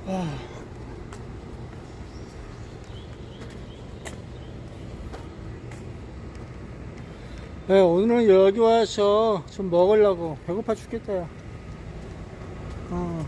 아, 네, 오늘은 여기 와서 좀 먹으려고. 배고파 죽겠다, 야. 어.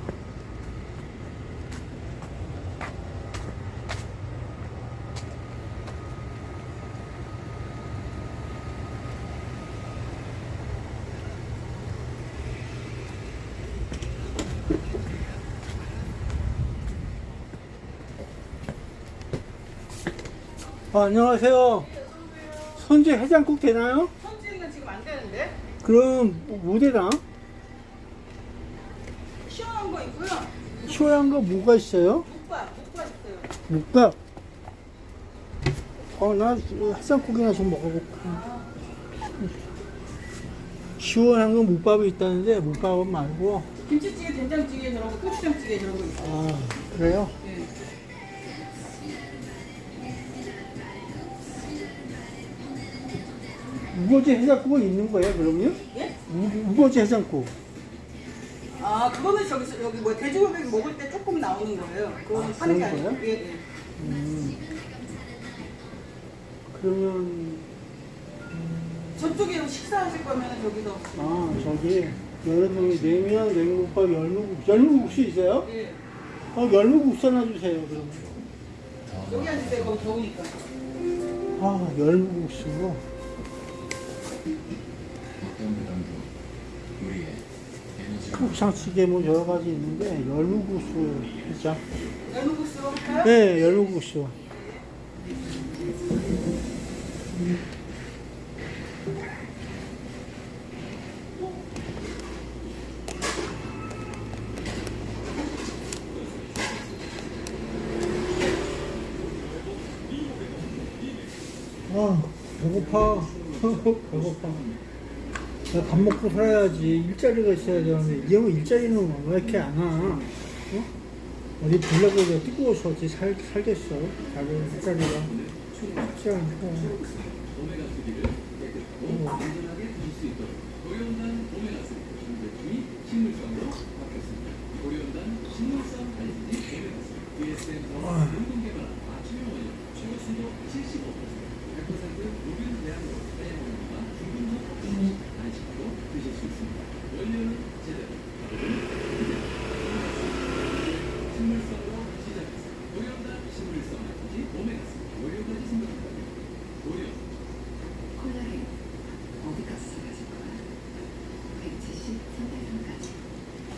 안녕하세요. 선지 해장국 되나요? 선지는 지금 안 되는데? 그럼 뭐 되나? 시원한 거 있고요. 시원한 거 뭐가 있어요? 묵밥 있어요. 묵밥. 나 해장국이나 좀 먹어볼까. 시원한 거 묵밥이 있다는데 묵밥은 말고. 김치찌개, 된장찌개 저런 거, 고추장찌개 저런 거 있어요. 아, 그래요? 네. 우거지 해장국은 있는 거예요, 그러면? 예? 우거지 해장국. 아, 그거는 저기서 여기 뭐 돼지고기 먹을 때 조금 나오는 거예요. 그거는 파는 게 그런 아니고. 거예요? 예, 예. 그러면, 저쪽에 식사하실 거면 저기서. 저기, 여름에 냉면, 냉국밥, 열무국수 있어요? 예. 열무국수 하나 주세요, 그러면. 여기 앉으세요. 거기 더우니까. 열무국수. 어떤 부담도 우리의 에너지가 곱창찌개 뭐 여러 가지 있는데, 열무국수 진짜. 열무국수 할까요? 네, 열무국수. 배고파. 배고파. 나 밥 먹고 살아야지. 일자리가 있어야 되는데, 이 형은 일자리는 왜 이렇게 안 와? 어? 어디 블랙으로 뜨거워서 어찌 살겠어. 다른 일자리가. 쉽지 않고. 고려온단 오메가3 제품이 식물성으로 바뀌었습니다. 고려온단 식물성 달리지 오메가3 DSM과 공동 개발한 맞춤형 원료 최고 순도 75% 100% 무균 대항으로 다이아몬드와 중금속 없이 간식도 드실 수 있습니다. 원료는 제대로 식물성으로 시작해서 고려온단 식물성 달리지 오메가3 원료까지 생각한다면 고려 콜라겐 어디까지 사라질 거야? 173달러까지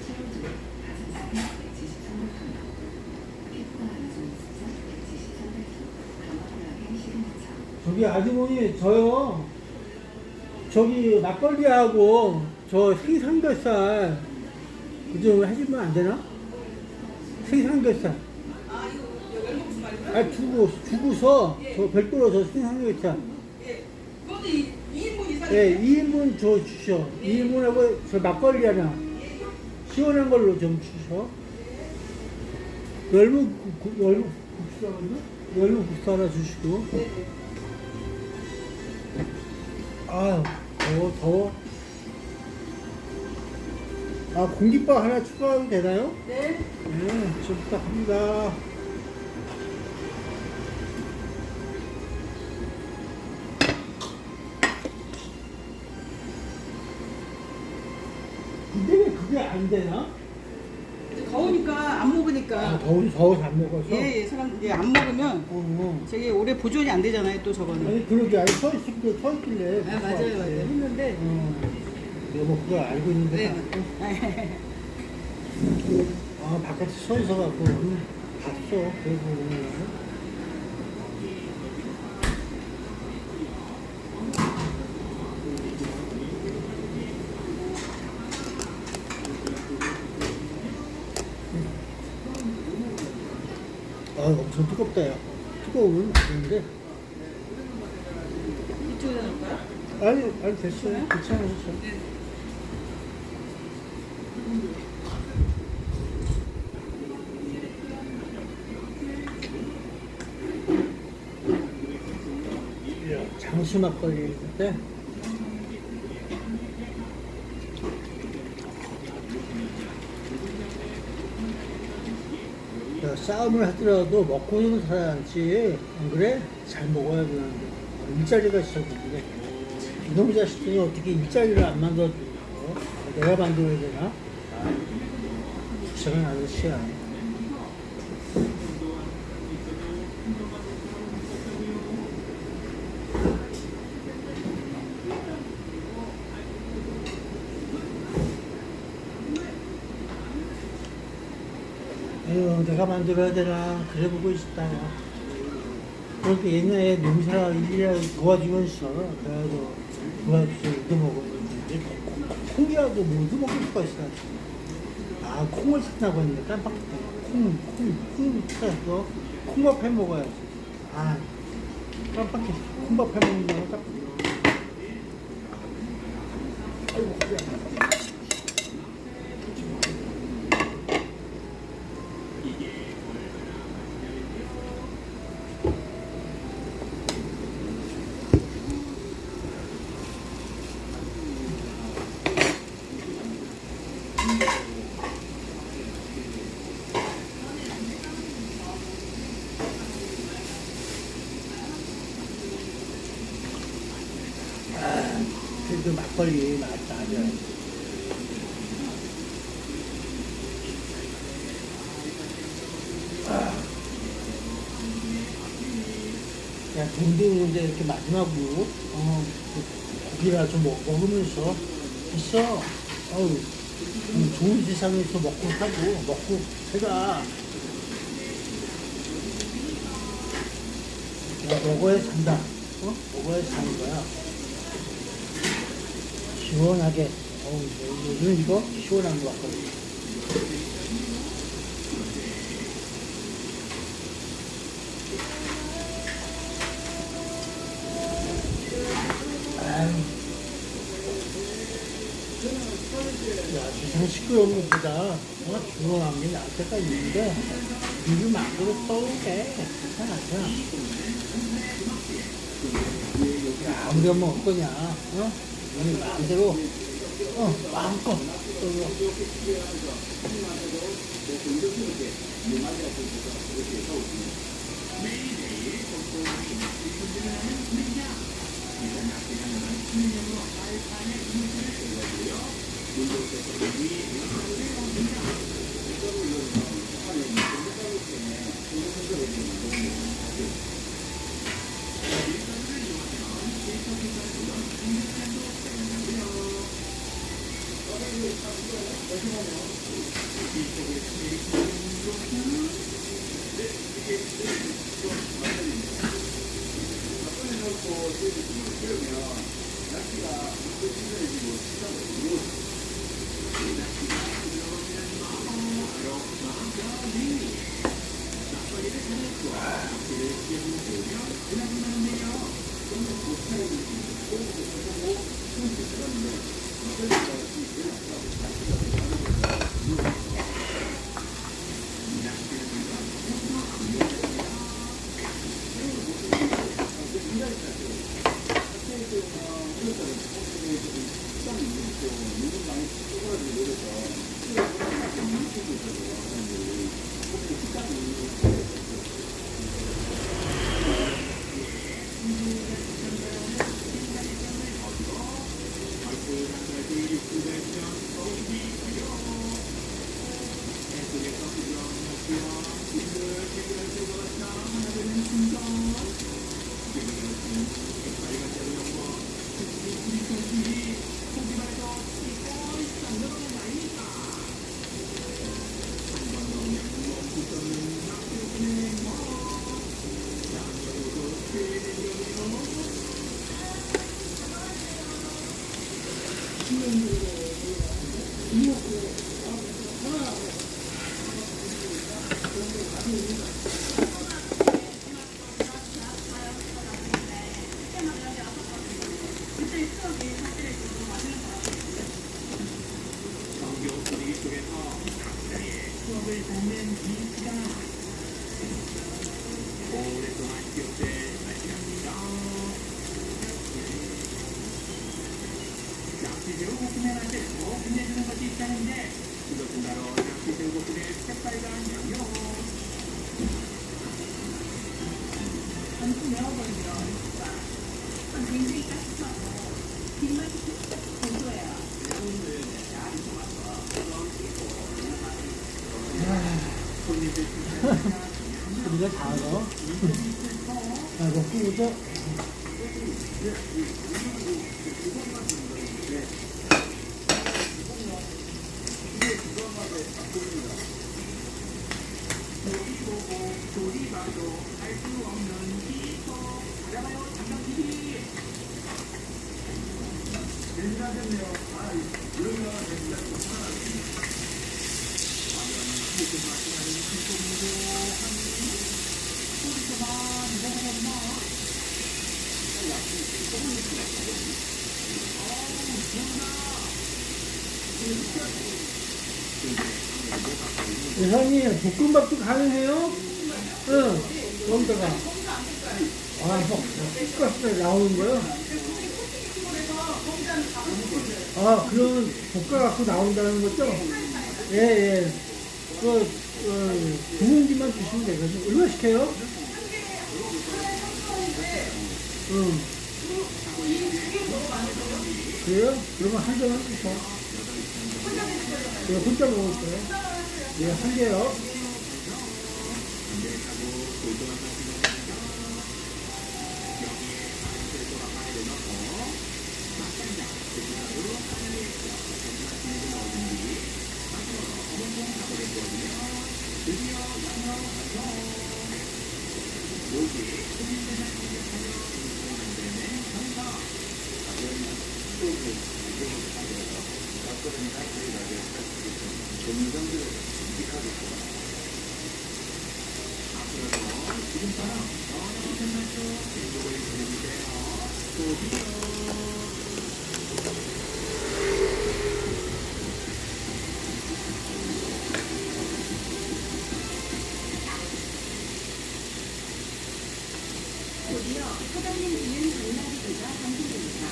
채워줘 가장 싸게 173달러 피부가 알아주는 숫자 173달러 강화 콜라겐 시그니처 저기 아주머니, 저요. 저기 막걸리하고 저 생삼겹살 그좀 해주면 안 되나? 생삼겹살. 아, 이거 열무국수 말고요? 주고서 저 별도로 저 생삼겹살. 예. 그것도 2인분 이상이에요? 네, 2인분 주셔. 2인분하고 저 막걸리 하나. 시원한 걸로 좀 주셔. 열무국수 하나 주시고. 아유, 더워. 공깃밥 하나 추가하면 되나요? 네. 네, 좀 부탁합니다. 근데 왜 그게 안 되나? 더우니까 안 먹으니까. 더워서 안 먹어서? 예, 예. 사람 이제 안 먹으면 저게 오래 보존이 안 되잖아요. 또 저거는. 아니, 그러게, 아니, 서 있길래. 아, 맞아요. 했는데. 내가 뭐 그걸 알고 있는데. 네. 바깥에 서 있어갖고, 봤어. 그래서 오늘. 엄청 뜨겁다, 야. 뜨거우면 안 되는데. 이쪽에다 놓을까요? 아니, 됐어요. 괜찮아요. 장수 막걸리인데. 야, 싸움을 하더라도 먹고는 살아야지. 안 그래? 잘 먹어야 되는데. 일자리가 진짜 문제. 이놈 자식들이 어떻게 일자리를 안 만들어줘? 내가 만들어야 되나? 귀찮은 아저씨야. 에휴, 내가 만들어야 되나? 그래 보고 있었다. 야. 그렇게 옛날에 농사 일이라도 도와주면서, 그래도 도와주서 얻어먹었는데, 콩이라도 뭐 얻어먹을 수가 있어. 아, 콩을 샀다고 했는데 깜빡했다. 콩 사서 콩밥 해 먹어야지. 아, 깜빡했어. 콩밥 해 먹는다고 깜빡했어. 아이고, 그래. 그 막걸리 맛있다. 아주. 야, 돈 드는데 이렇게 마지막으로, 고기라 좀 먹으면서 했어. 어우, 좋은 세상에서 먹고 사고, 먹고 살아. 야, 먹어야 산다. 먹어야 사는 거야. 시원하게. 요즘 이거 시원한 거 같거든. 아유. 야, 세상 시끄러운 것보다 조용한 게 나을 때가 있는데, 입을 마음대로 떠오게. 괜찮아. 야, 우리가 뭐 어떠냐? 우리 마음대로, 마음껏 떠올려. 시간이 많이 쪼그라들고 이래서 우리가 다 알아. 자, 먹고 보자. 회장님, 볶음밥도 가능해요? 응, 거기다가. 볶아서 나오는 거요? 그럼 볶아갖고 나온다는 거죠? 예, 예. 두 공기만 주시면 되거든요. 얼마 시켜요? 응. 그래요? 그러면 한 개만 주셔. 예, 혼자 먹을 거예요? 예, 한 개요. 곧이어 사장님 뒤는 장난기가 방송됩니다.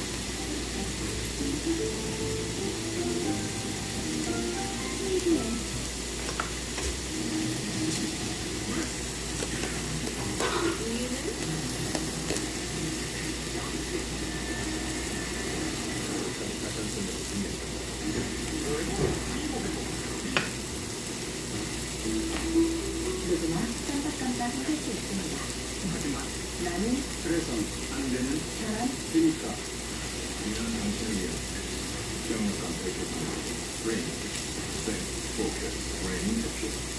누구나 깜빡깜빡 할 수 있습니다. 나는 그래서 안 되는 사람 되니까 이런 당신을 위해 경력감 되겠습니다. Brain, Think, Focus, Brain, Action.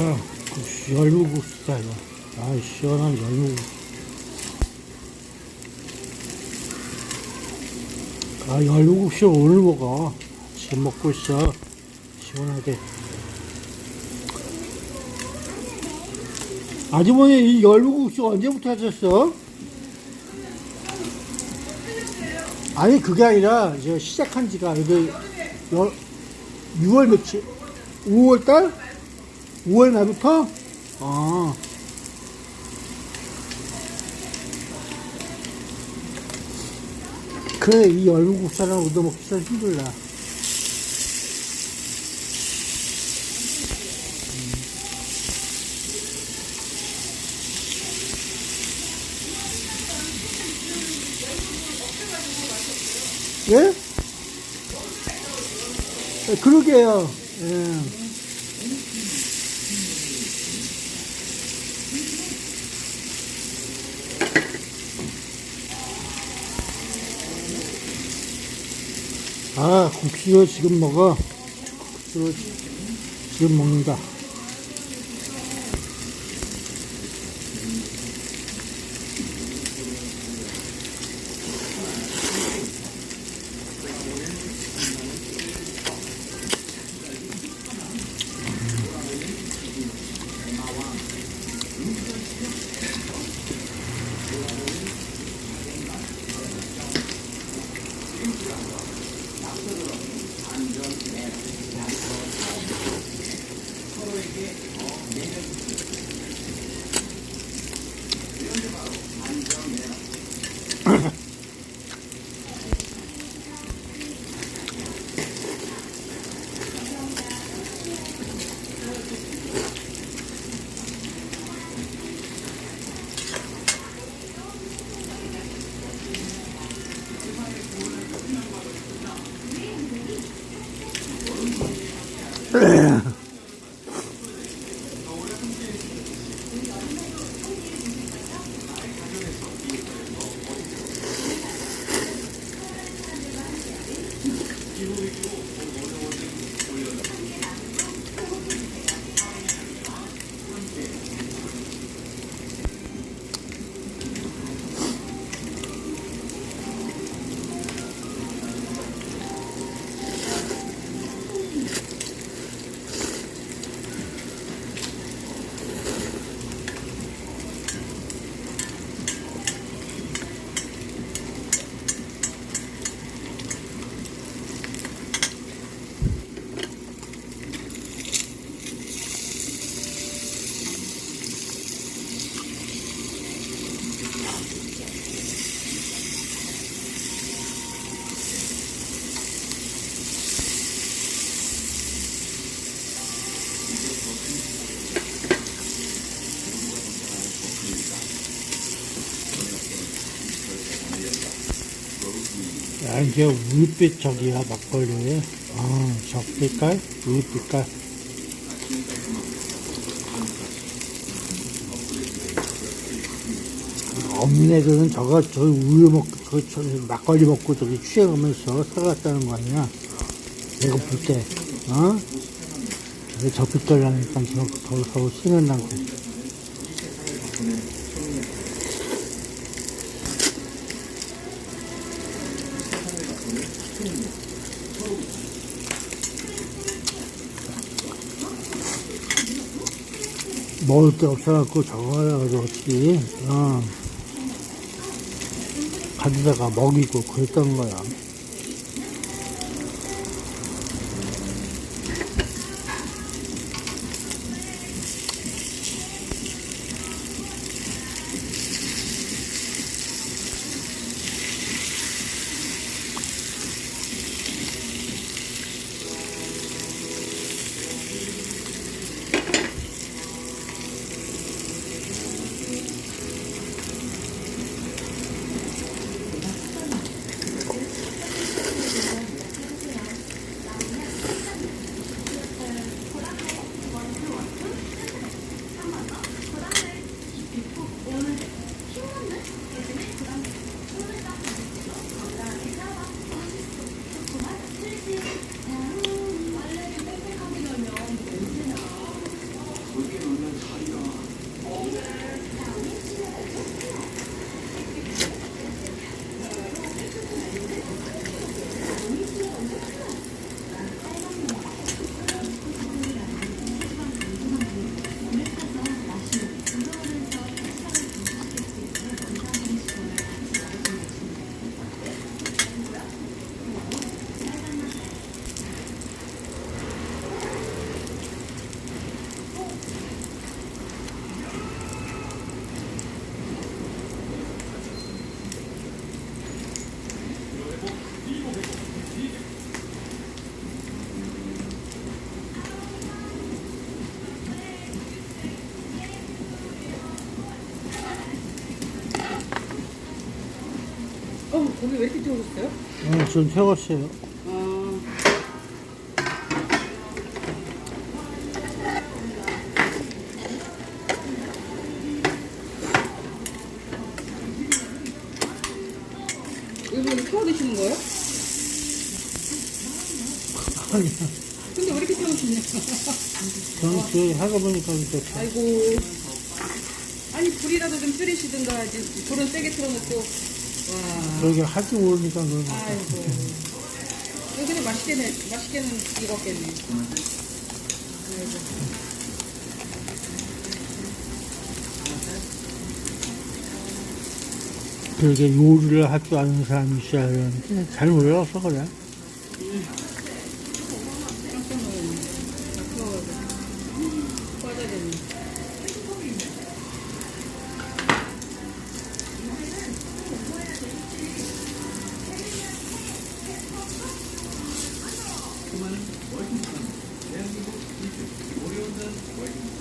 자, 열무국수다, 이거. 아, 시원한 열무국수. 아, 열무국수 오늘 먹어. 지금 먹고 있어. 시원하게. 아주머니, 이 열무국수 언제부터 하셨어? 아니, 그게 아니라, 이제 시작한 지가, 이게, 6월 며칠? 5월달? 5월 말부터? 아. 그래, 이 열무국수랑 얻어먹기 진짜 힘들다. 예? 그러게요. 예. 아, 국수를 지금 먹어. 국수를 지금 먹는다. 야, 이게 우유빛 저기야, 막걸리. 아, 적빛깔? 우유빛깔. 없는 애들은 저 우유 먹고, 저 막걸리 먹고 저기 취해가면서 살아갔다는 거 아니야? 내가 볼 때, 어? 저 빛깔 나니까 더 신난다고. 먹을 게 없어갖고 저거야, 어찌, 가져다가 먹이고 그랬던 거야. 고기 왜 이렇게 태우셨어요? 전 태웠어요. 이거 태워 드시는 거예요? 아니, 근데 왜 이렇게 태우시냐? 저는 그 하다 보니까 이렇게 아이고. 아니, 불이라도 좀 줄이시든가 하지. 불은 세게 틀어놓고. 와. 저기 할줄 모르니까 그런 거. 아이고. 이거 그냥 맛있게는 익었겠네. 아이고. 그렇게 요리를 할 줄 아는 사람이 있어야 되는데 잘 몰라서 그래. 깜짝 놀랐네. 빠져야겠네. 수많은 월등상 대한민국 일등 오리온단 월등상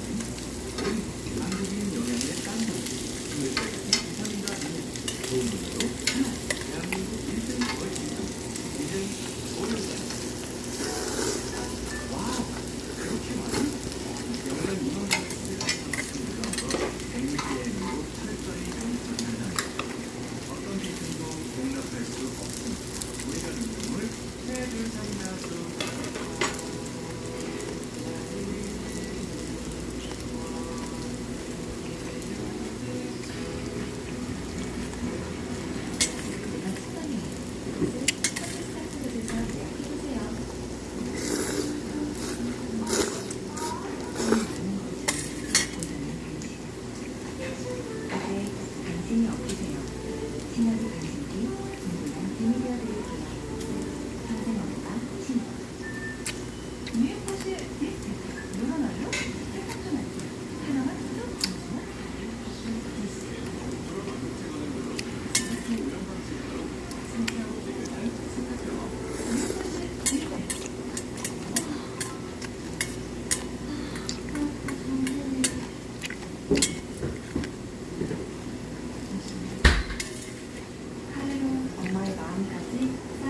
한국인 영양의 딴도 비타민과 미네랄 좋은 물로 대한민국 1등 월등상 이젠 오리온단 와우 그렇게 많이 영양 2만 원을 들어서 100ml로 철저히 용산한다 어떤 기준도 용납할 수 없습니다 우리가 능력을 해줄 상나수 관심이 없으세요. 친하게 관심 뒤 궁금한 재미 되어드릴게요. 선생님과 친구. 유행꽃이 비슷해. 늘어나요? 색깔도 나죠. 하나만 쭉 감으면 하루로 엄마의 마음까지 싹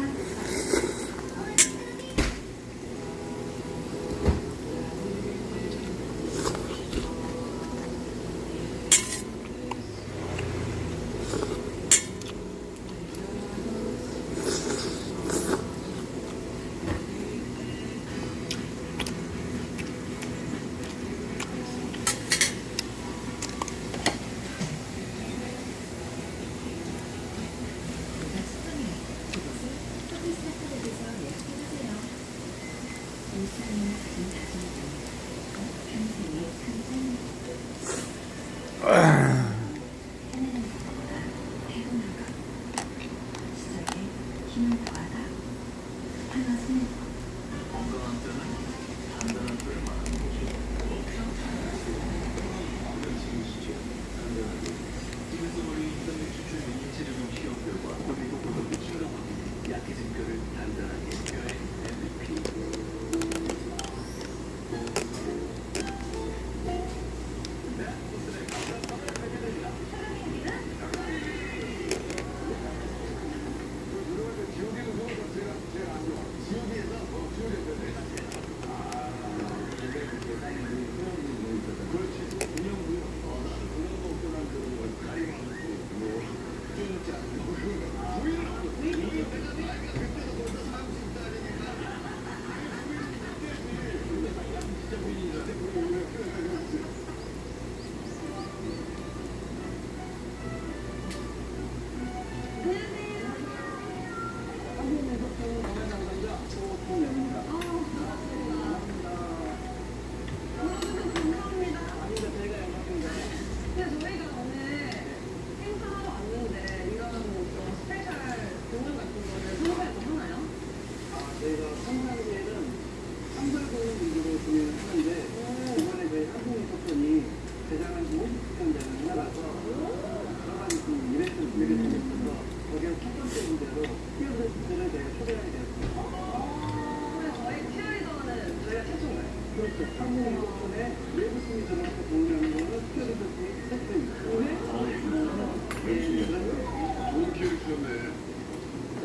좋은 기회를 주셨네.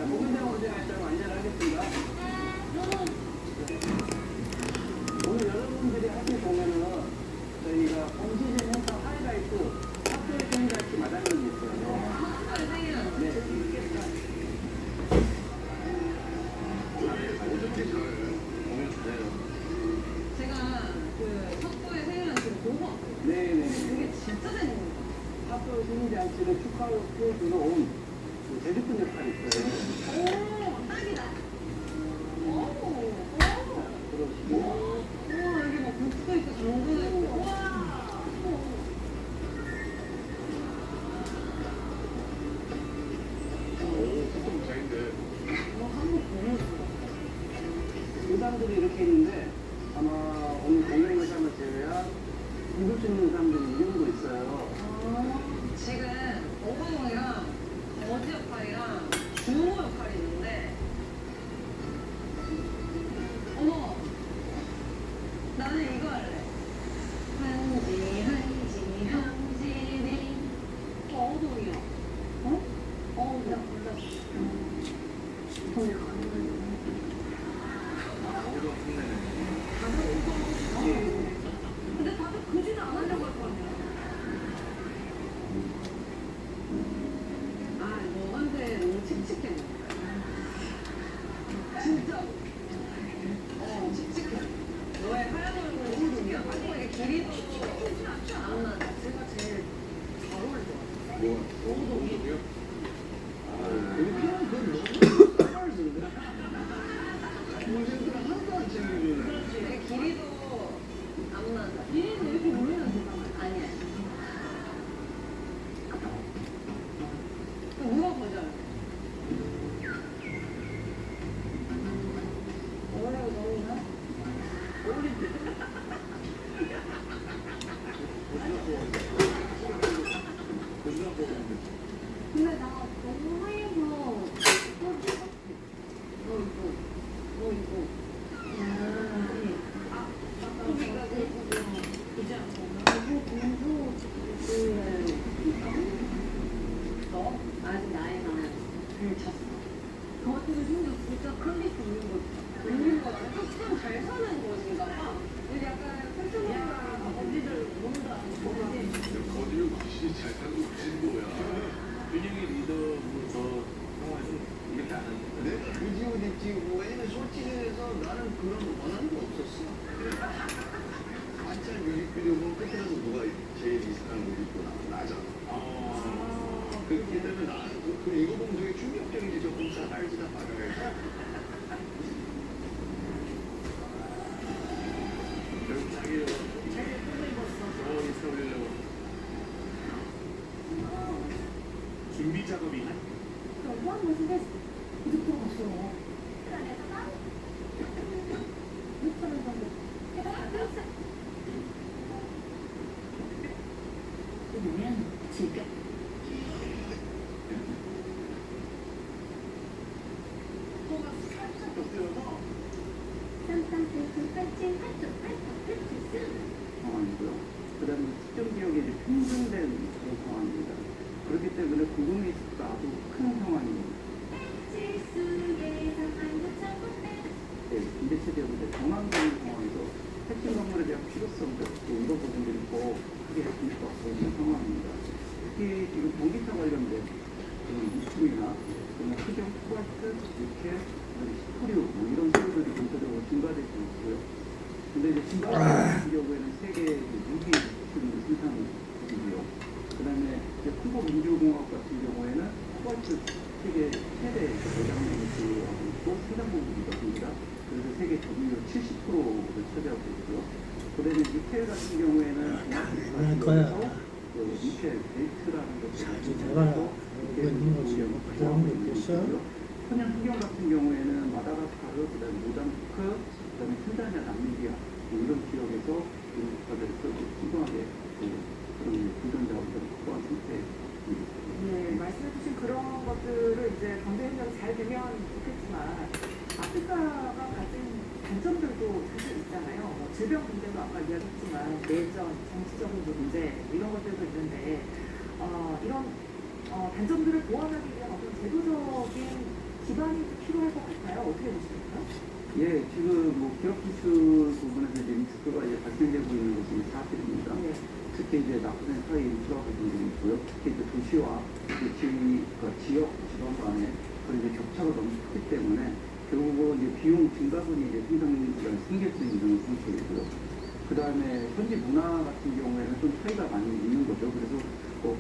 공연장 언제 갈까요? 안전하겠습니다. 오늘 여러분들이 학교 보면은 저희가 공시즌 행사 하이라이트 학교의 생일같이 마당이 있어요. 네. 제가 그 석고의 생일날 지금 보고 왔거든요. 네네. 그게 진짜 재밌는 거예요. 학교 생일잔치를 축하로 들어온 그 제주꾼 역할이 있어요. 오, 딱이다. 오, 들어오시고. 우와, 여기 막 국도 있고 장도 있고. 우와. 한국 보내주세요. 의상들이 이렇게 있는데 아마 오늘 공연 의상을 제외한 입을 수 있는 의상들이 이 정도 있어요. 지금 어부동이랑 어지 역할이랑 주호 역할이 있는데 어머 나는 이거 할래. 한지니 어부동이야. 어? 나 몰랐어. 근데 다들 그지는 안 하려고 할 거 아니야. 아, 너한테 너무 칙칙해. 진짜. 칙칙해. 너의 하얀 얼굴은 칙칙이야. 아니, 이게 길이도 안 나. 제가 제일 잘 어울릴 것 같아. 그냥 그 너무 쌀쌀한데? 문제들은 하나도 안 챙겨주네. 그렇지. 이게 길이도 안 맞아. 길이는 이렇게 올리면 되잖아. 아니야. 물어보자. 어울리고 너무나? 어울린대. 근데 나 너무 하얘서 너 이거 소비가 이제 너 아직 나이가 잘 찼어. 저 같은 심지어 진짜 클릭 올린 거 참 잘 사는 거인가 봐. 약간 패션이랑 어디를 모른다. 거기를 확실히 잘 살고 계신 거야. 균형이 리더부터 상황에서 이렇게 안 하는데. 내 그지 옷 입지. 왜냐면 솔직히 해서 나는 그런 원하는 게 없었어. 완전 뮤직비디오 보면 끝에서 누가 제일 이상한 옷 입고 나잖아. 그렇게 되면 나는 이거 보면 되게 충격적이지. 저 공사 알지다 말아야지. 결국 자기 인스타 올리려고. 준비 작업이네. 그러면 즐겨. 상황이고요. 그 다음에 특정 지역에 이제 편중된 그런 상황입니다. 그렇기 때문에 구금리스크가 아주 큰 상황입니다. 네, 임대차 지역인데 전환적인 상황에서 핵심 건물에 대한 필요성도 또 이런 부분들이 더 크게 인식받고 있는 상황입니다. 특히 지금 전기차 관련된 유튜브나 크정, 코발트, 니켈, 시토류 이런 소유들이 전체적으로 증가되고 있고요. 근데 이제 증가하는 같은 경우에는 세계 무기 생산이고요. 그 다음에 한국 민주공화국 같은 경우에는 코발트 세계 최대 대장량을 보유하고 있고 생산 부분이기도 합니다. 그래서 세계 점유율 70%를 차지하고 있고요. 그 다음에 니켈 같은 경우에는 니켈 벨트라는 것을 천연 흑연 같은 경우에는 마다가스카르, 그 다음에 모잠비크, 그 다음에 탄자니아, 남미비아 이런 지역에서 국가들에서 신중하게 그런 분전 자원들을 확보한 상태입니다. 네, 말씀해주신 그런 것들을 이제 경제 협력이 잘 되면 좋겠지만 아프리카가 가진 단점들도 사실 있잖아요. 뭐 질병 문제도 아까 이야기했지만 내전, 정치적인 문제 이런 것들도 있는데 이런 단점들을 보완하기 위한 어떤 제도적인 기반이 필요할 것 같아요. 어떻게 보십니까? 예, 지금 뭐 기업 기술 부분에서 이제 리스크가 이제 발생되고 있는 것은 사실입니다. 네. 특히 이제 나쁜 사이 인프라 부분들이 있고요. 특히 이제 도시와 지역, 지방 간에 그런 이제 격차가 너무 크기 때문에 결국은 이제 비용 증가분이 이제 생길 수 있는 상태이고요. 그 다음에 현지 문화 같은 경우에는 좀 차이가 많이 있는 거죠. 그래서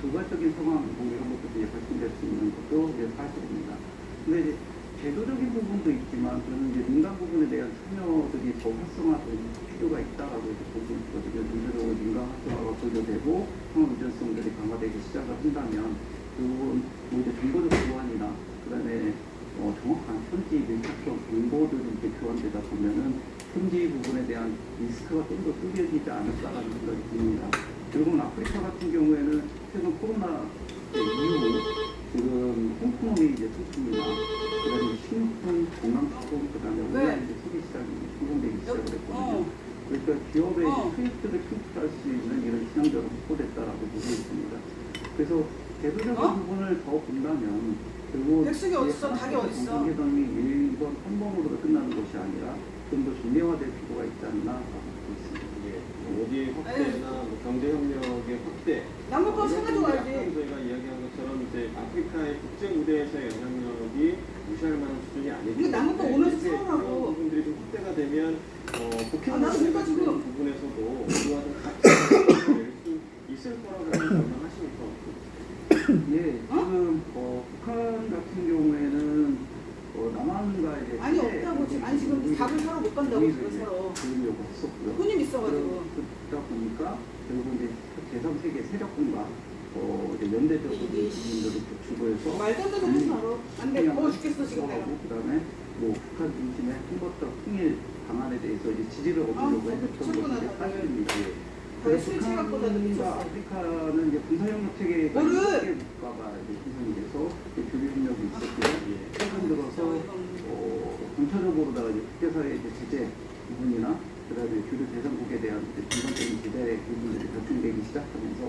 부가적인 상황 뭐 이런 것도 이제 발생될 수 있는 것도 이제 사실입니다. 근데 이제 제도적인 부분도 있지만 저는 이제 민간 부분에 대한 참여들이 더 활성화될 필요가 있다라고 이제 보고 있거든요. 전체적으로 민간 활성화가 보조되고 상호 유전성들이 강화되기 시작을 한다면 결국은 뭐 이제 정보적 교환이나 그다음에 정확한 현지 밀착형 정보들이 이렇게 교환되다 보면은 현지 부분에 대한 리스크가 좀 더 줄여지지 않을까라는 생각이 듭니다. 결국은 아프리카 같은 경우에는 최근 코로나 이후 지금 홍콩이 이제 통풍이나 그다음에 식료품, 건강식품, 그다음에 온라인 이제 소비 시장이 성공되기 시작을 했거든요. 그러니까 기업의 수익들을 충족할 수 있는 이런 시장적으로 확보됐다라고 보고 있습니다. 그래서 제도적인 부분을 더 본다면 결국 백숙이 어딨어? 닭이 어딨어? 공동회담이 일본 한 번으로 끝나는 것이 아니라 좀 더 중대화될 필요가 있지 않나라고 보고 있습니다. 모기 확대나 뭐 경제 협력의 확대. 남북한 사가지고 아까 가야지. 저희가 이야기한 것처럼 이제 아프리카의 국제 무대에서의 영향력이 무시할 만한 수준이 아니기 이게 남북한 오면서 이렇게 사오라고. 그런 부분들이 좀 확대가 되면 국회 나도 문제 그거 같은 지금. 부분에서도 우리와 좀 같이 될수 있을 거라고 전망하십니까? 예, 지금 북한 같은 경우에는 남한과 이제 아니, 없다고 지금. 아니, 지금 밥을 사러 못 간다고 지금 사러. 그러려고 했었고요. 손님 있어가지고. 그러다 보니까 결국 이제 제3세계 세력군과 이제 연대적으로 이게 부분들을 구축을 해서 말도 안 되는 하지 마라. 안 돼. 더워 죽겠어, 지금 내가. 그다음에 뭐 북한 중심의 한번더 통일 방안에 대해서 이제 지지를 얻으려고 아, 했던 미쳤구나, 것이 다들. 사실입니다. 다들 술 취해갖고 다들 미쳤어. 아프리카는 이제 군사협력 체계가 뭐를? 국가가 이제 구성이 돼서 교류 협력이 있었고요. 최근 들어서 전체적으로다가 이제 국제사회 이제 제재 부분이나 그다음에 교류 대상국에 대한 전반적인 제재 부분들이 결정되기 시작하면서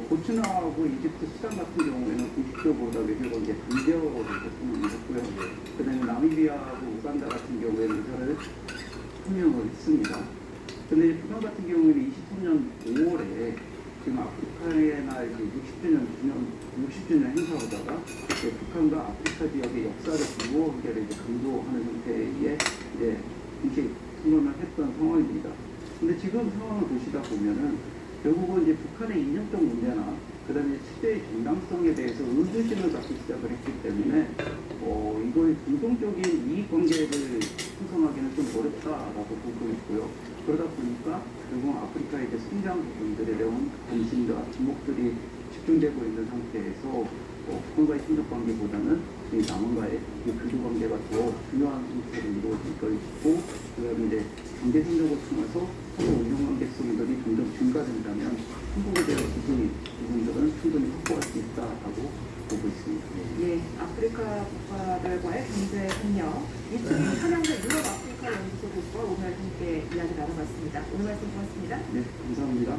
보츠나하고 이집트, 수단 같은 경우에는 공식적으로 다 외교관계 단절을 했고요. 그다음에 나미비아하고 우간다 같은 경우에는 의사를 표명을 했습니다. 근데 북한 같은 경우에는 23년 5월에 지금 아프리카에나 60주년 행사보다가 북한과 아프리카 지역의 역사를 무호하게 이제 강조하는 형태의 이제 공식 선언을 했던 상황입니다. 근데 지금 상황을 보시다 보면은 결국은 이제 북한의 이념적 문제나 그다음에 시대의 정당성에 대해서 의구심을 갖기 시작을 했기 때문에 이걸 공동적인 이익 관계를 형성하기는 좀 어렵다라고 보고 있고요. 그러다 보니까 결국 아프리카의 이제 성장 부분들에 대한 관심과 주목들이 집중되고 있는 상태에서 북한과의 친족 관계보다는 이 남한과의 교류 관계가 더 중요한 형태로 이루어질 것이고, 그다음에 이제 경제 협력을 통해서 서로 운용 관계성들이 점점 증가된다면 한국에 대한 부분들은 충분히 확보할 수 있다라고 보고 있습니다. 예, 아프리카 국가들과의 경제 협력, 이쪽이 한양대 유럽 아프리카 연구소 교수와 오늘 함께 이야기 나눠봤습니다. 오늘 말씀 고맙습니다. 네, 감사합니다.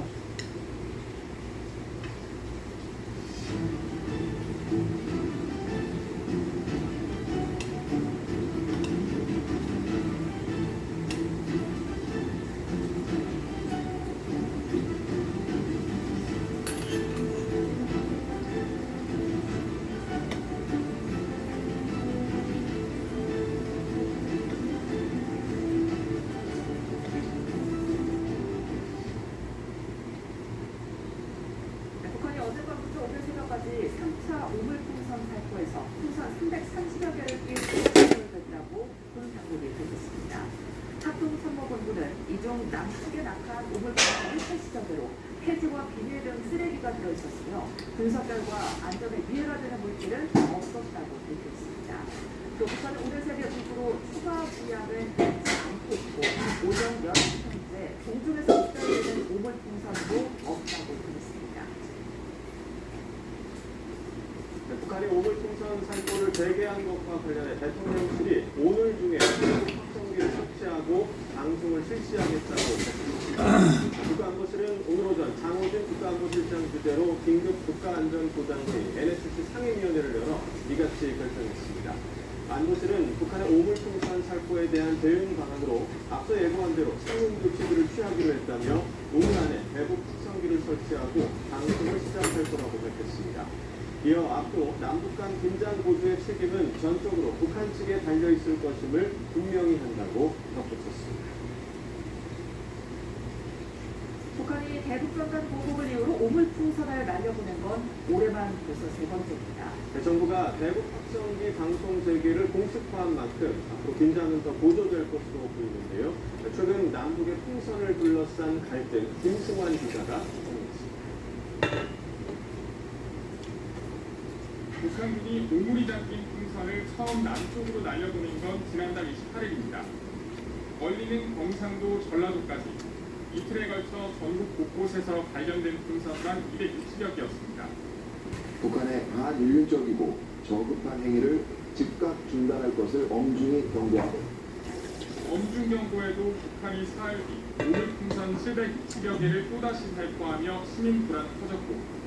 북한이 어젯밤부터 오늘 새벽까지 3차 오물풍선 살포에서 풍선 330여 개를 띄우고 군 당국이 밝혔습니다. 합동参謀본부는 이중 남측에 낙한 오물풍선을 폐시정대로 폐지와 비닐 등 쓰레기가 들어있었으며 분석 결과 안전에 위해가 되는 물질은 없었다고 밝혔습니다. 또 북한은 오늘 새벽 이후로 추가 부양을 하지 않고 있고 오전 11시 현재 공중에서 입달되는 오물풍선도 없다고 밝혔습니다. 북한이 오물풍선 살포를 재개한 것과 관련해 대통령실이 오늘 중에 확성기를 설치하고 방송을 실시하겠다고 밝혔습니다. 국가안보실은 오늘 오전 장호진 국가안보실장 주재로 긴급 국가안전보장회의 NSC 상임위원회를 열어 이같이 결정했습니다. 안보실은 북한의 오물풍선 살포에 대한 대응 방안으로 앞서 예고한 대로 상응 조치들을 취하기로 했다며 오늘 안에 대북 확성기를 설치하고 방송을 시작할 거라고 밝혔습니다. 이어 앞으로 남북 간 긴장 고조의 책임은 전적으로 북한 측에 달려있을 것임을 분명히 한다고 덧붙였습니다. 북한이 대북전단 보복을 이유로 오물풍선을 날려보낸 건 올해만 벌써 세 번째입니다. 정부가 대북 확성기 방송 재개를 공식화한 만큼 앞으로 긴장은 더 고조될 것으로 보이는데요. 최근 남북의 풍선을 둘러싼 갈등, 김승환 기자가 전했습니다. 북한군이 오물이 담긴 풍선을 처음 남쪽으로 날려보낸 건 지난달 28일입니다. 멀리는 경상도 전라도까지 이틀에 걸쳐 전국 곳곳에서 발견된 풍선만 260여 개였습니다. 북한의 반인륜적이고 저급한 행위를 즉각 중단할 것을 엄중히 경고하고 엄중 경고에도 북한이 사흘 뒤 오물풍선 760여 개를 또다시 살포하며 시민 불안은 커졌고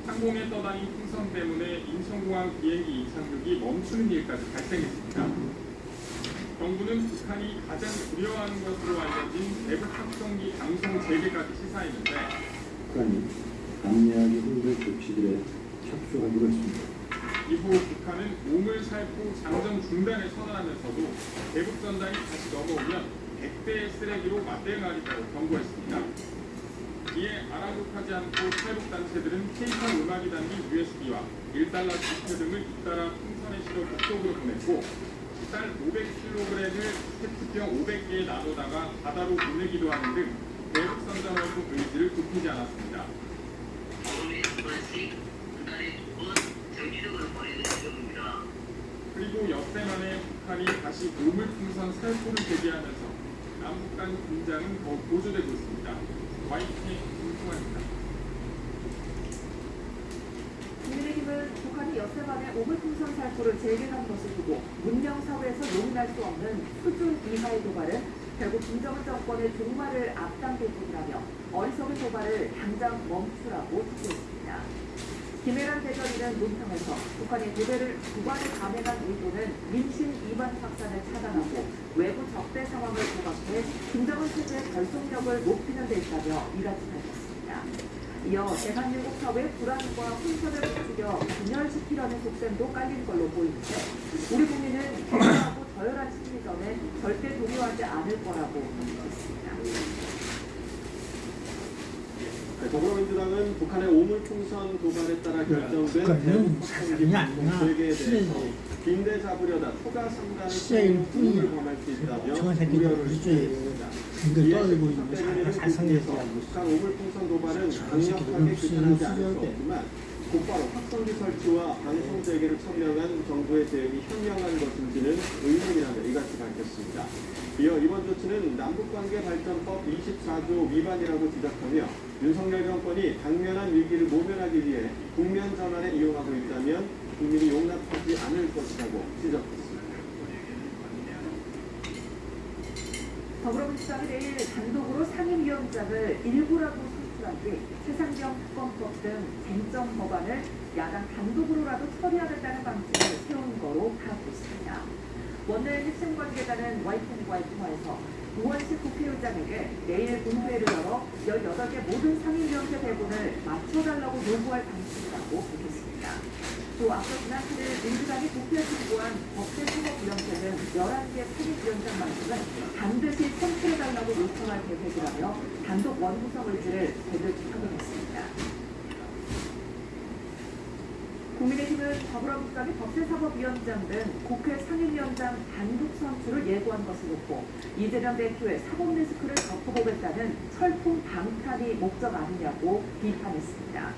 상공에 떠다닌 풍선 때문에 인천공항 비행기 이착륙이 멈추는 일까지 발생했습니다. 정부는 북한이 가장 두려워하는 것으로 알려진 대북 확성기 방송 재개까지 시사했는데 북한이 감내하기 힘든 조치들에 협조하기로 했습니다. 이후 북한은 오물 살포 장전 중단을 선언하면서도 대북 전단이 다시 넘어오면 100대의 쓰레기로 맞대응하겠다고 경고했습니다. 이에 아랑곳하지 않고 탈북단체들은 K-팝 음악이 담긴 USB와 1달러 지폐 등을 잇따라 풍선에 실어 북쪽으로 보냈고 쌀 500kg을 페트병 500개에 나누다가 바다로 보내기도 하는 등 대북 선전 원국 의지를 굽히지 않았습니다. 그리고 엿새 만에 북한이 다시 오물풍선 살포를 재개하면서 남북 간 긴장은 더 고조되고 있습니다. YTN 김승환입니다. 국민의힘은 북한이 엿새 만에 오물풍선 살포를 재개한 것을 두고 문명사회에서 용인할 수 없는 수준 이하의 도발은 결국 김정은 정권의 종말을 앞당길 뿐이라며 어리석은 도발을 당장 멈추라고 촉구했습니다. 김혜란 대변인은 논평에서 북한이 고대를 두발을 감행한 의도는 민심 이반 확산을 차단하고 외부 적대 상황을 부각해 김정은 체제의 결속력을 높이는 데 있다며 이같이 밝혔습니다. 이어 대한민국 사회의 불안과 혼선을 부추겨 분열시키려는 속셈도 깔린 걸로 보이는데 우리 국민은 개혁하고 저열한 심리전에 절대 동요하지 않을 거라고 강조했습니다. 더불어민주당은 북한의 오물풍선 도발에 따라 결정된 북한은 대북 사람이 아니야. 재개에 대해서 시래지. 빈대 잡으려다 초과 상단을 시래일 뿐이야. 범할 수 있다며 저런 새끼들 우려를 일주일에 표했습니다. 이걸 떨고 있는 대변인은 사상에서 북한 오물풍선 도발은 새끼들은 강력하게 규탄하지 않을 수 쓰여대. 없지만 곧바로 확성기 설치와 방송 재개를 천명한 정부의 대응이 현명한 것인지는 의문이라며 이같이 밝혔습니다. 이어 이번 조치는 남북관계 발전법 24조 위반이라고 지적하며 윤석열 정권이 당면한 위기를 모면하기 위해 국면 전환에 이용하고 있다면 국민이 용납하지 않을 것이라고 지적했습니다. 더불어민주당이 내일 단독으로 상임위원장을 일부라도 선출한 뒤 최상병 특검법 등 쟁점 법안을 야당 단독으로라도 처리하겠다는 방침을 세운 거로 파악되고 있습니다. 원내 핵심 관계자는 YTN과의 통화에서 우원식 국회의장에게 내일 본회의를 열어 18개 모든 상임위원회 대본을 맞춰달라고 요구할 방침이라고 밝혔습니다. 또 앞서 지난 7일 민주당이 국회에 통보한 법제통합위원회는 11개 상임위원장만큼은 반드시 선출해달라고 요청할 계획이라며 단독 원구성 의지를 대듯 확인했습니다. 국민의힘은 더불어민주당이 법제사법위원장 등 국회 상임위원장 단독 선출을 예고한 것을 놓고 이재명 대표의 사법 리스크를 덮어보겠다는 철통 방탄이 목적 아니냐고 비판했습니다.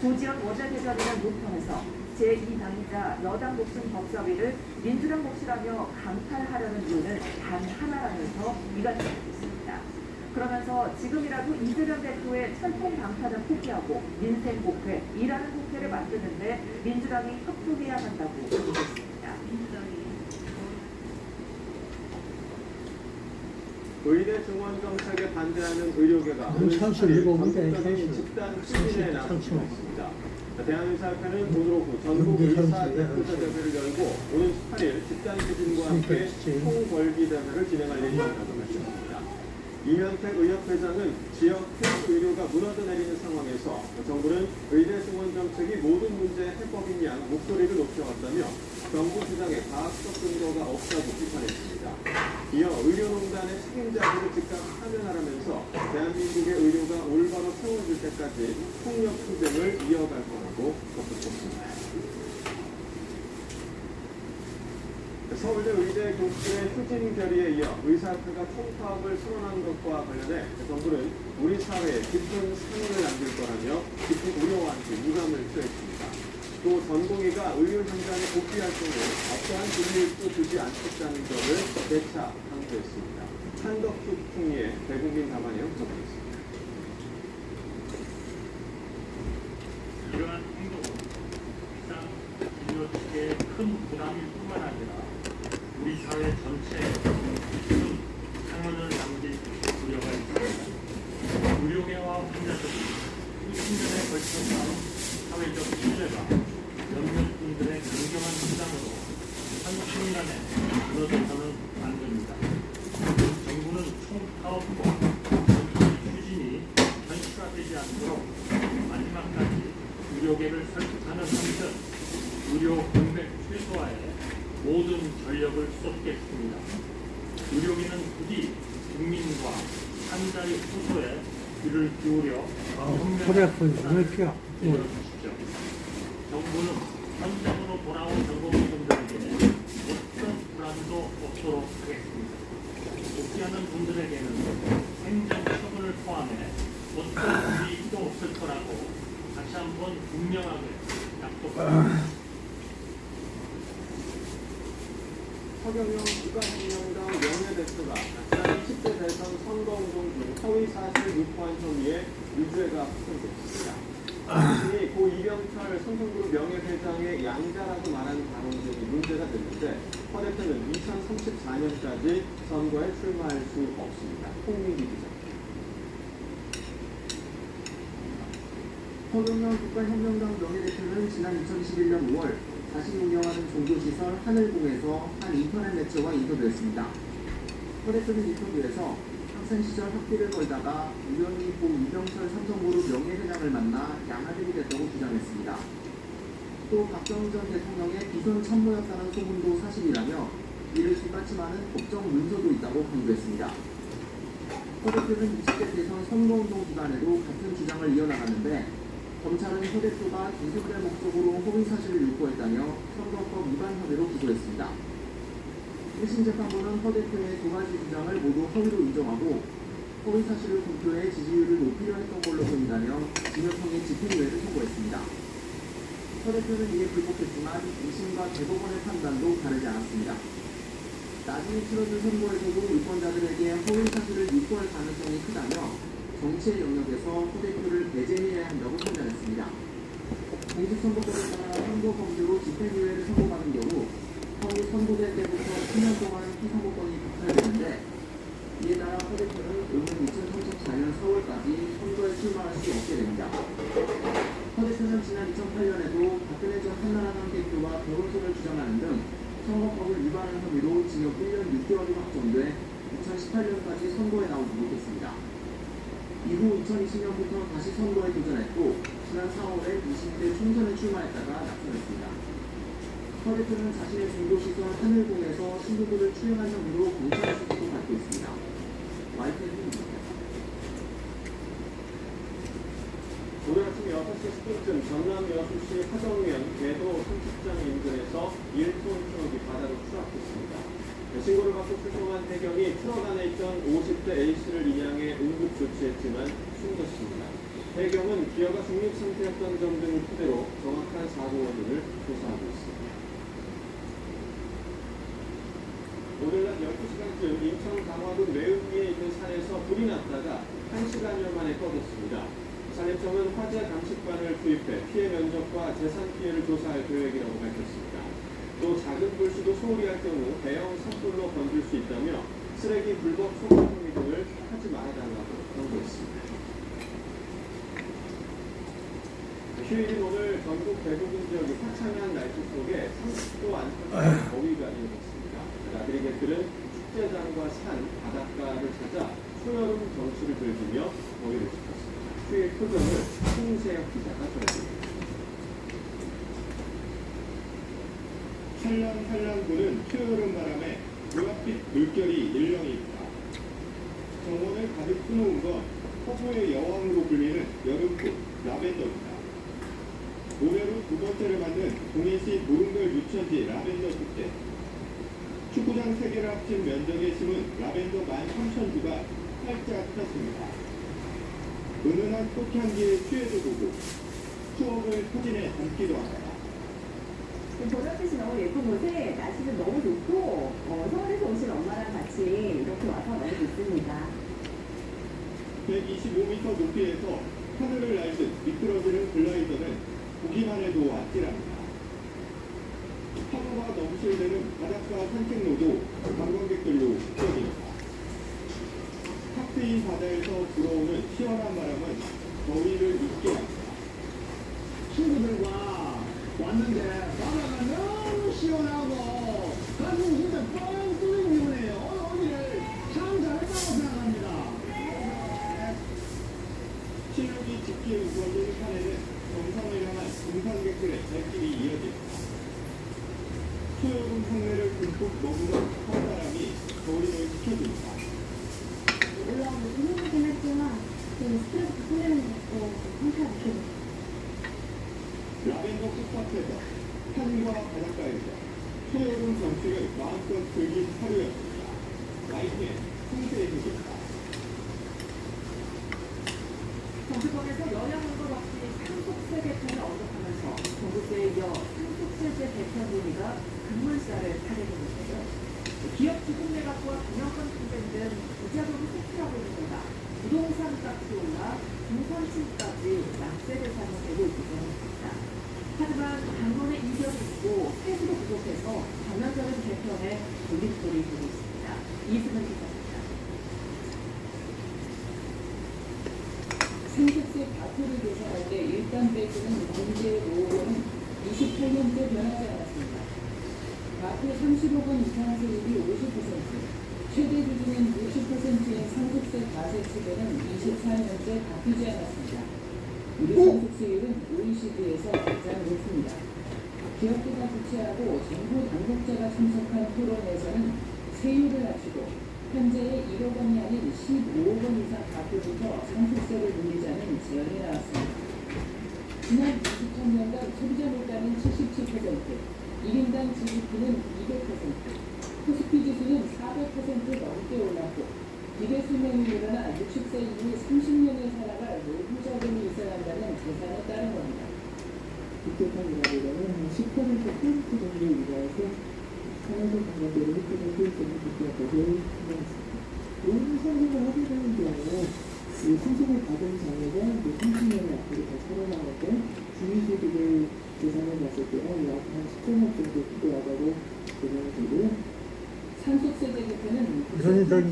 조지현 원내대변인은 논평에서 제2당이자 여당 몫은 법사위를 민주당 몫이라며 강탈하려는 이유는 단 하나라면서 이같이 밝혔습니다. 그러면서 지금이라도 이재명 대표의 철통 방탄을 포기하고 민생 국회, 일하는 국회를 만드는데 민주당이 협조해야 한다고 강조했습니다. 의대 증원 정책에 반대하는 의료계가 그 찬스 읽어보면 돼, 찬스. 집단 추진에 나섰습니다. 대한의사협회는 오늘 오후 전국 의사 대표자 대회를 열고 오는 18일 집단 기진과 함께 총궐기 대회를 진행할 예정이라고 밝혔습니다. 이현택 의협회장은 지역 필수 의료가 무너져 내리는 상황에서 정부는 의대 증원 정책이 모든 문제의 해법인 양 목소리를 높여왔다며 정부 주장에 과학적 근거가 없다고 비판했습니다. 이어 의료농단의 책임자들을 즉각 파면하라면서 대한민국의 의료가 올바로 세워질 때까지 폭력 투쟁을 이어갈 거라고 덧붙였습니다. 서울대 의대 교수의 휴진 결의에 이어 의사협회가 총파업을 선언한 것과 관련해 정부는 우리 사회에 깊은 상흔을 남길 거라며 깊은 우려와 함께 유감을 표했습니다. 또 전공의가 의료 현장에 복귀할 경우 어떠한 불이익도 주지 않겠다는 점을 재차 강조했습니다. 한덕수 총리의 대국민 담화에 접근했습니다. 이러한 행동은 일상 의료 측의 큰 부담일 뿐만 아니라 우리 사회 전체에 큰 상흔을 남길 우려가 있습니다. 의료계와 환자들이 수십 년에 걸쳐 쌓은 사회적 신뢰가 몇몇 분들의 강경한 주장으로 한순간에 무너져서는 안 됩니다. 정부는 총파업과 전투의 추진이 현실화되지 않도록 마지막까지 의료계를 설득하는 한편 의료 공백 최소화에 모든 전력을 쏟겠습니다. 의료계는 부디 국민과 환자의 호소에 귀를 기울여 현명한 내려주십시오. 정부는 현장으로 돌아온 전공의분들에게 어떤 불안도 없도록 하겠습니다. 복귀하는 분들에게는 행정 처분을 포함해 어떤 불이익도 없을 거라고 다시 한번 분명하게 약속합니다. 허경영 국가혁명당 명예대표가 지난 20대 대선 선거운동 중 허위사실 유포한 혐의에 유죄가 확정됐습니다. 당신이 고 이병철 삼성그룹 명예회장의 양자라고 말한 발언 등이 문제가 됐는데 허 대표는 2034년까지 선거에 출마할 수 없습니다. 홍민기 기자. 허경영 국가혁명당 명예대표는 지난 2021년 5월 자신이 운영하는 종교시설 하늘궁에서 한 인터넷 매체와 인터뷰했습니다. 허 대표는 인터뷰에서 학생 시절 학비를 벌다가 우연히 고 이병철 삼성그룹 명예회장을 만나 양아들이 됐다고 주장했습니다. 또 박정희 전 대통령의 비선 참모였다는 소문도 사실이라며 이를 뒷받침하는 법정 문서도 있다고 강조했습니다. 허 대표는 20대 대선 선거운동 기간에도 같은 주장을 이어나갔는데 검찰은 허 대표가 기소될 목적으로 허위사실을 유포했다며 선거법 위반 혐의로 기소했습니다. 1심 재판부는 허 대표의 두 가지 주장을 모두 허위로 인정하고 허위사실을 공표해 지지율을 높이려 했던 걸로 보인다며 징역형의 집행유예를 선고했습니다. 허 대표는 이에 불복했지만 2심과 대법원의 판단도 다르지 않았습니다. 나중에 치러진 선거에서도 유권자들에게 허위사실을 유포할 가능성이 크다며 정치의 영역에서 허 대표를 배제해야 한다고 판단했습니다. 공직선거법에 따라 선거범죄로 집행유예를 선고받은 경우 허위 선고될 때부터 10년 동안 피선거권이 박탈되는데 이에 따라 허 대표는 오는 2034년 4월까지 선거에 출마할 수 없게 됩니다. 허 대표는 지난 2008년에도 박근혜 전 한나라당 대표와 결혼선을 주장하는 등 선거법을 위반한 혐의로 징역 1년 6개월이 확정돼 2018년까지 선거에 나오지 못했습니다. 이후 2020년부터 다시 선거에 도전했고 지난 4월에 20대 총선에 출마했다가 낙선했습니다. 허 대표는 자신의 종교시설 하늘궁에서 신도들을 추행한 혐의로 검찰 수사도 받고 있습니다. YTN입니다. 오늘 아침 6시 10분쯤 전남 여수시 화정면 궤도 선착장 인근에서 1톤 트럭이 바다로 추락했습니다. 신고를 받고 출동한 해경이 트럭 안에 있던 50대 A씨를 인양해 응급 조치했지만 숨졌습니다. 해경은 기어가 중립 상태였던 점 등을 토대로 정확한 사고 원인을 조사하고 있습니다. 오늘 낮 12시간쯤 인천 강화군 매읍리에 있는 산에서 불이 났다가 1시간여 만에 꺼졌습니다. 산림청은 화재 감식반을 투입해 피해 면적과 재산 피해를 조사할 계획이라고 밝혔습니다. 또 작은 불씨도 소홀히 할 경우 대형 산불로 번질 수 있다며 쓰레기 불법 소각 행위 등을 하지 말아달라고 경고했습니다. 휴일인 오늘 전국 대부분 지역이 화창한 날씨 속에 30도 안팎의 더위가 이어졌습니다. 나들이 개들은 축제장과 산, 바닷가를 찾아 초여름 정취를 즐기며 더위를 식혔습니다. 휴일 표정을 홍세혁 기자가 전해드립니다. 살랑살랑 부는 초여름 바람에 보랏빛 물결이 일렁입니다. 정원을 가득 품어온 건 허브의 여왕으로 불리는 여름꽃 라벤더입니다. 올해로 두 번째를 맞는 동해시 무릉별 유천지 라벤더 축제. 축구장 3개를 합친 면적에 심은 라벤더 13,000주가 활짝 폈습니다. 은은한 꽃향기의 취해도 보고 추억을 사진에 담기도 합니다. 보랏빛이 너무 예쁜 곳에 날씨도 너무 좋고 서울에서 오신 엄마랑 같이 이렇게 와서 너무 좋습니다. 125m 높이에서 하늘을 날듯 미끄러지는 글라이더는 보기만 해도 아찔합니다. 파도가 넘실대는 바닷가 산책로도 관광객들로 북적입니다. 탁 트인 바다에서 불어오는 시원한 바람은 더위를 잊게 합니다. 친구들과 왔는데 바다가 너무 시원하고 가슴이 진짜 뻥 뚫린 기분이에요. 오늘 참 잘했다고 생각합니다. 실록이 짙게 우거진 산에는 정상을 향한 등산객들의 발길이 이어집니다. 초여름 상회를 듬뿍 머무는 헛바람이 더위를 식혀줍니다. 올라오면 힘들긴 했지만 스트레스 풀리는 것도 상쾌하게 느껴져요. 라벤더 꽃밭에서 산과 바닷가에서 초여름 정취를 마음껏 즐긴 하루였습니다. 라이트의 홍세희입니다. 정치권에서 여야는 것 없이 상속세 개편을 언급하면서 전국세에 이어 상속세제 개편 논의가 급물살을 타게 되는데요. 기업 주식 매각과 분양권 분쟁 등 부작용이 속출하고 있습니다. 부동산 값이 올라 중산층까지 낙세 대상이 되고 있기 때문입니다. 하지만 당론에 이견이 있고 세수도 부족해서 전면적인 개편에 돌림돌이 되고 있습니다. 이승은 기자입니다. 상속세 과표를 계산할 때 일단 빼주는 공제 노후는 28년째 변하지 않았습니다. 과표 30억 원 이상 세율이 50%, 최대 기준인 60%인 상속세 과세 추계는 24년째 바뀌지 않았습니다. 우리 상속세율은 OECD에서 가장 높습니다. 기업부가 주최하고 정부 당국자가 참석한 토론에서는 세율을 낮추고 현재의 1억 원이 아닌 15억 원 이상 과표부터 상속세를 물리자는 제안이 나왔습니다. 지난 23년간 소비자 물가는 77%, 1인당 GDP는 200%, 코스피 지수는 400% 넘게 올랐고 기대 수명이 늘어나 60세 이후 30년을 살아갈 노후 자금이 있어야 한다는 계산에 따른 겁니다. 국제판이라기보다는 10% 정도 이하에서 산업의 방법대로 획득한 효율성을 극대화 것을 생각했습니다. 이런 선택을 하게 되는 경우 이 상속을 받은 자녀가 30년을 앞으로 더 살아나갈 때 중위소득을 계산해 봤을 때는 약 한 10천억 정도 필요하다고 계산이 되고요. 상속세 제도는 민주당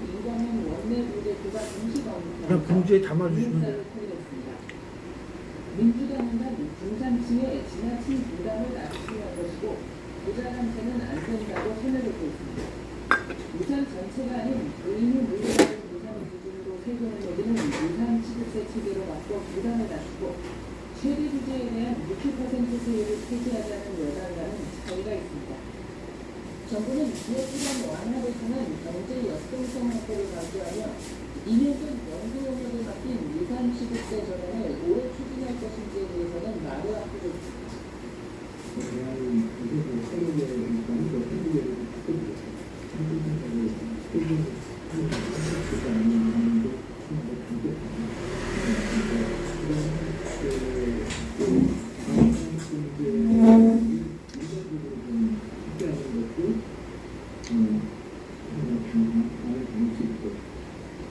이광현 원내부대표가 동시 그냥 봉지에 담아주시면 돼요. 민주당은 중산층의 지나친 부담을 낮추는 것이고 부자한테는 안 된다고 손을 놓고 있습니다. 유산 전체가 아닌 의무 물려받은 유산 기준으로 세금을 매기는 유산 취득세 체계로 바꿔 부담을 낮추고 최대 주제에 대한 60% 세율을 폐지하자는 여당과는 차이가 있습니다. 정부는 기업 부담 완화를 통한 경제 역동성 확대를 강조하며 2년 전 연구 용역을 맡긴 유산 취득세 전환을 올해 추진할 것인지에 대해서는 말을 앞두고 있습니다.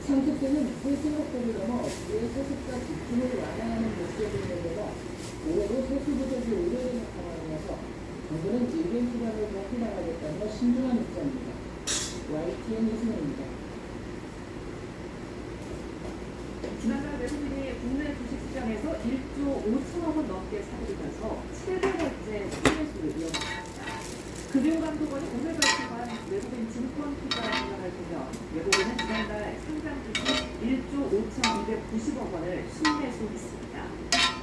상속세는 세수 확대를 넘어 세습과 집중을 완화하는 목적이 있는 데다 올해도 세수 부족이 오래되는 상황이어서 정부는 일개 수단을 확인하겠다며 신중한 입장입니다. YTN 이승원입니다. 지난달 외국인이 국내 주식시장 시장에서 1조 5천억 원 넘게 사들이면서 700억째 순매수를 이어갔습니다. 금융감독원이 오늘 발표한 외국인 증권 투자 기관을 보면 외국인은 지난달 상장 기준 1조 5,290억 원을 순매수했습니다.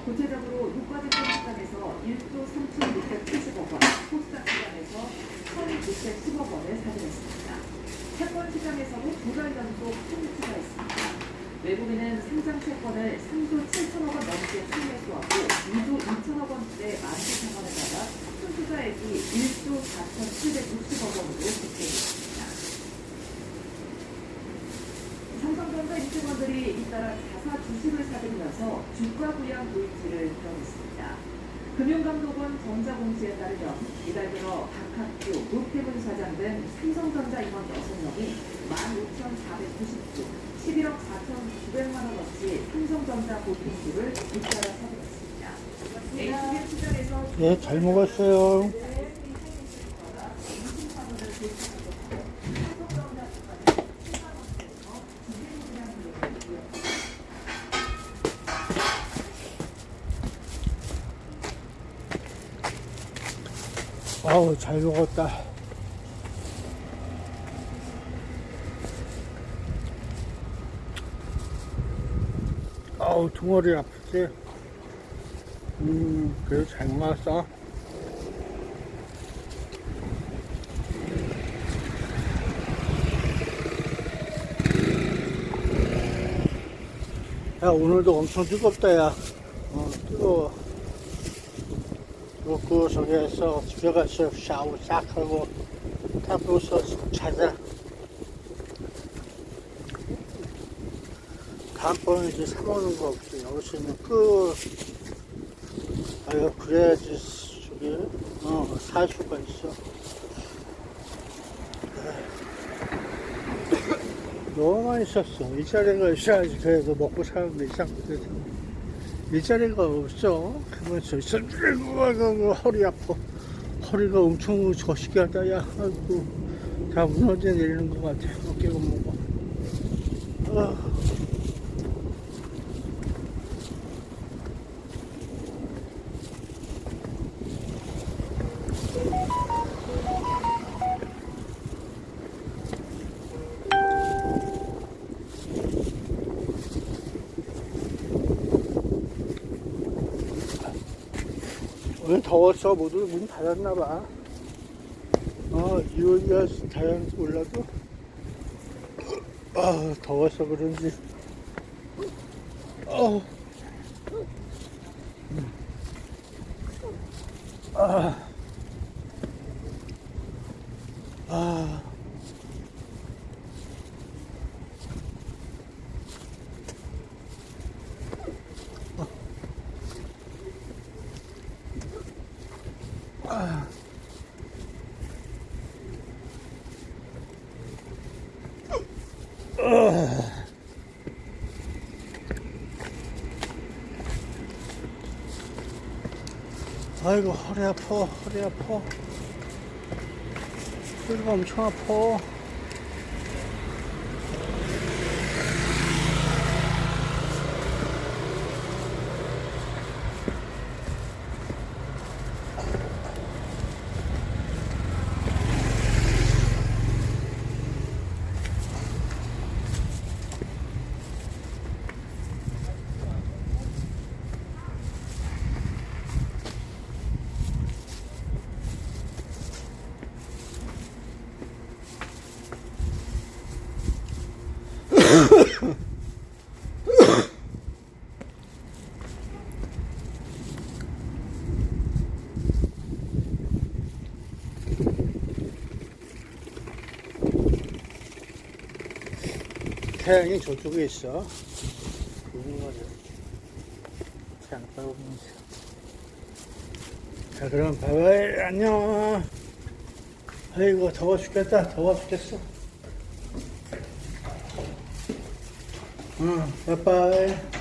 구체적으로 유가증권 시장에서 1조 3,670억 원, 코스닥 시장에서 1,610억 원을 사들였습니다. 채권 시장에서도 2달 연속 순매수가 있습니다. 외국인은 상장 채권을 3조 7천억 원 넘게 순매수하고 2조 2천억 원대 만기 상환에다가 순투자액이 1조 4,760억 원으로 집계했습니다. 삼성전자 임직원들이 잇따라 자사 주식을 사들이면서 주가 부양 의지를 드러냈습니다. 금융감독원 정자공시에 따르면 이달 들어 박학규, 노태문 사장 등 삼성전자 임원 6명이 15,490주 11억 4,900만 원어치 삼성전자 보통주를 잇따라 사들였습니다. HBM 시장에서 네, 잘 먹었어요. 아우, 잘 먹었다. 아우, 둥어리 아프지? 그래도 잘 먹었어. 야, 오늘도 엄청 뜨겁다, 야. 뜨거워. 그렇고, 저기에서 집에 가서 샤워 싹 하고, 타고서 자자. 다음번에 이제 사먹는 거 없지. 여기서 있는 아유, 그래야지, 저기, 살 수가 있어. 너무 많이 썼어. 일자리가 있어야지 그래도 먹고 사는데 이상하게 일자리가 없어. 그러면 저 허리 아파. 허리가 엄청 거시기 하다. 야, 아이고, 다 무너져 내리는 것 같아. 어깨가 무거워. 오늘 더웠어. 모두 문 닫았나봐. 2월이라 닫았는지 몰라도 더워서 그런지 아이고, 허리 아파. 허리가 엄청 아파. 태양이 저쪽에 있어. 보는 거죠. 태양 보면서. 자, 그럼 바이바이. 안녕. 아이고, 더워 죽겠다. 더워 죽겠어. 바이바이.